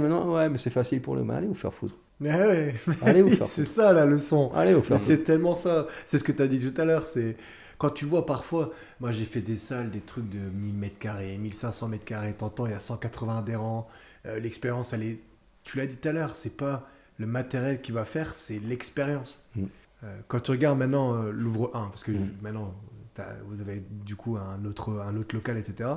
Maintenant, ouais, mais c'est facile pour le mal. Allez vous faire foutre. Ah ouais, Allez vous oui, faire c'est foutre. ça la leçon. Allez vous Mais faire foutre. c'est tellement ça. C'est ce que tu as dit tout à l'heure. C'est quand tu vois parfois, moi j'ai fait des salles, des trucs de 1000 mètres carrés, 1500 mètres carrés. T'entends, il y a 180 adhérents. L'expérience, elle est. Tu l'as dit tout à l'heure, c'est pas le matériel qui va faire, c'est l'expérience. Mm. Quand tu regardes maintenant l'Ouvre 1, parce que Mm. maintenant vous avez du coup un autre local, etc.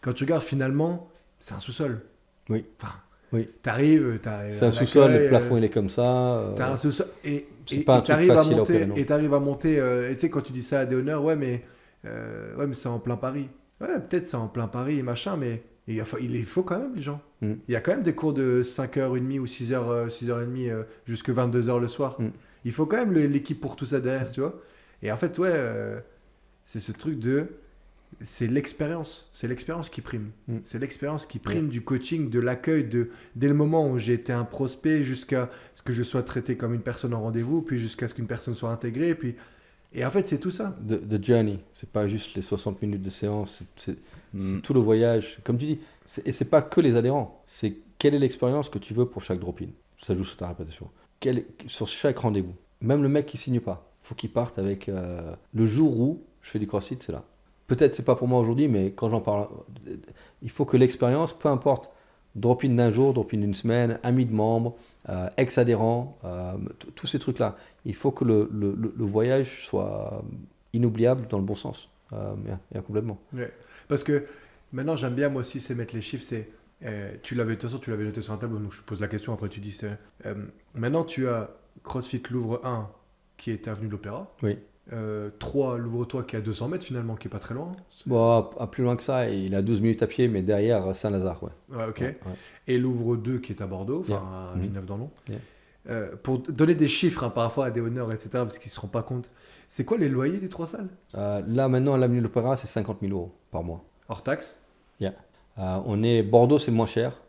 Quand tu regardes finalement, c'est un sous-sol. Oui. Enfin, Oui. t'arrives, t'as C'est un un sous-sol, accueil, le plafond il est comme ça. t'as un sous-sol C'est pas un truc t'arrives à facile à opérer, monter, non. et t'arrives à monter, et tu sais quand tu dis ça à des honneurs, ouais mais c'est en plein Paris. Ouais, peut-être c'est en plein Paris et machin, mais il faut quand même les gens. Mm. Il y a quand même des cours de 5h30 ou 6h30 jusque 22h le soir. Mm. Il faut quand même l'équipe pour tout ça derrière, tu vois. Et en fait, ouais, c'est ce truc de. C'est l'expérience. C'est l'expérience qui prime. Mm. C'est l'expérience qui prime du coaching, de l'accueil, dès le moment où j'ai été un prospect jusqu'à ce que je sois traité comme une personne en rendez-vous, puis jusqu'à ce qu'une personne soit intégrée. Et en fait, c'est tout ça. The journey, c'est pas juste les 60 minutes de séance, c'est Mm. tout le voyage. Comme tu dis, et c'est pas que les adhérents, c'est quelle est l'expérience que tu veux pour chaque drop-in. Ça joue sur ta réputation. Sur chaque rendez-vous. Même le mec qui signe pas, faut qu'il parte avec le jour où je fais du crossfit, c'est là. Peut-être c'est pas pour moi aujourd'hui, mais quand j'en parle, il faut que l'expérience, peu importe, drop-in d'un jour, drop-in d'une semaine, ami de membre, ex-adhérent, tous ces trucs-là, il faut que le voyage soit inoubliable dans le bon sens. Complètement. Ouais. Parce que maintenant, j'aime bien moi aussi, c'est mettre les chiffres. De toute façon, tu l'avais noté sur un tableau, donc je pose la question, après tu dis. Maintenant, tu as CrossFit Louvre 1 qui est avenue de l'Opéra. Oui. 3 Louvre-toi qui est à 200 mètres finalement, qui est pas très loin. Bon, à plus loin que ça, il a 12 minutes à pied, mais derrière Saint-Lazare, ouais. Ouais, ok. Ouais. Et Louvre 2 qui est à Bordeaux, enfin Yeah. à Villeneuve-d'Ornon. Yeah. Pour donner des chiffres parfois à des honneurs, etc., parce qu'ils ne se rendent pas compte, c'est quoi les loyers des 3 salles Là, maintenant, à l'avenue de l'Opéra, c'est 50 000 euros par mois. hors taxe? Bordeaux, c'est moins cher.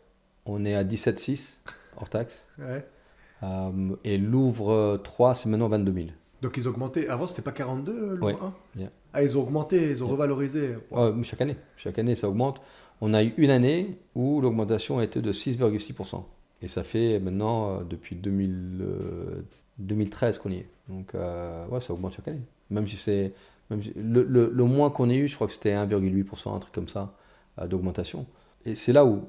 On est à 17,6 hors taxe. Ouais. Et Louvre 3, c'est maintenant 22 000. Donc ils ont augmenté. Avant, c'était pas 42 Louvre Ouais. 1? Yeah. Ah, ils ont augmenté, ils ont revalorisé. Wow. Chaque année. Chaque année, ça augmente. On a eu une année où l'augmentation était de 6,6%. Et ça fait maintenant, depuis 2013 qu'on y est. Donc, ouais, ça augmente chaque année. Même si le moins qu'on ait eu, je crois que c'était 1,8%, un truc comme ça, d'augmentation. Et c'est là où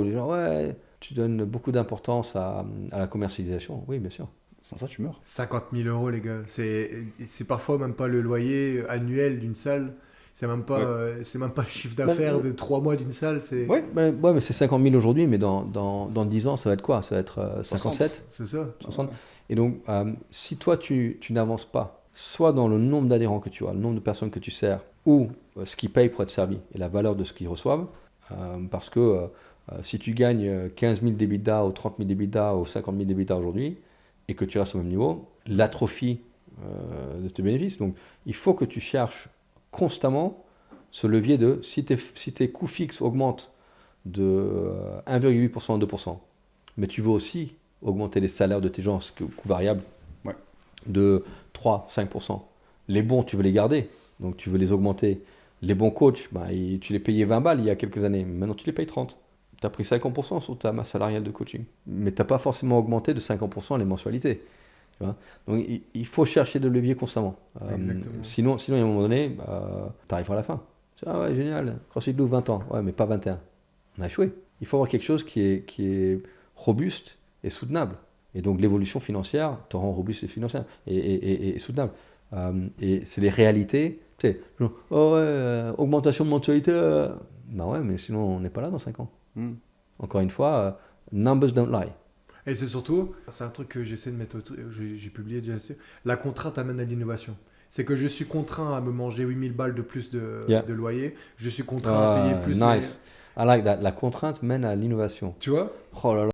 les gens, ouais, tu donnes beaucoup d'importance à la commercialisation. Oui, bien sûr. Sans ça, tu meurs. 50 000 euros, les gars. C'est parfois même pas le loyer annuel d'une salle. C'est même pas, c'est même pas le chiffre d'affaires de 3 mois d'une salle. C'est Ouais, mais c'est 50 000 aujourd'hui, mais dans 10 ans, ça va être quoi? Ça va être 57, c'est ça. 60. Et donc, si toi, tu n'avances pas, soit dans le nombre d'adhérents que tu as, le nombre de personnes que tu sers, ou ce qu'ils payent pour être servis et la valeur de ce qu'ils reçoivent, parce que si tu gagnes 15 000 d'EBITDA ou 30 000 d'EBITDA ou 50 000 d'EBITDA aujourd'hui, et que tu restes au même niveau, l'atrophie de tes bénéfices. Donc, il faut que tu cherches constamment ce levier de si tes coûts fixes augmentent de 1,8% à 2%, mais tu veux aussi augmenter les salaires de tes gens, ce coût variable, Ouais. de 3-5%. Les bons, tu veux les garder, donc tu veux les augmenter. Les bons coachs, tu les payais 20 balles il y a quelques années, maintenant tu les payes 30. Tu as pris 50% sur ta masse salariale de coaching, mais tu n'as pas forcément augmenté de 50% les mensualités. Tu vois. Donc il faut chercher de levier constamment. Sinon, à un moment donné, tu arrives à la fin. Ah ouais, génial, CrossFit Louvre 20 ans, ouais, mais pas 21. On a échoué. Il faut avoir quelque chose qui est robuste et soutenable. Et donc l'évolution financière te rend robuste et financière et soutenable. Et c'est les réalités. Tu sais, genre, oh ouais, augmentation de mensualité. Bah ouais, mais sinon on n'est pas là dans 5 ans. Encore une fois, numbers don't lie. Et c'est surtout, c'est un truc que j'essaie de mettre j'ai publié déjà assez. La contrainte amène à l'innovation. C'est que je suis contraint à me manger 8000 balles de plus de loyer. Je suis contraint à payer plus. Nice. I like that. La contrainte mène à l'innovation. Tu vois? Oh là là.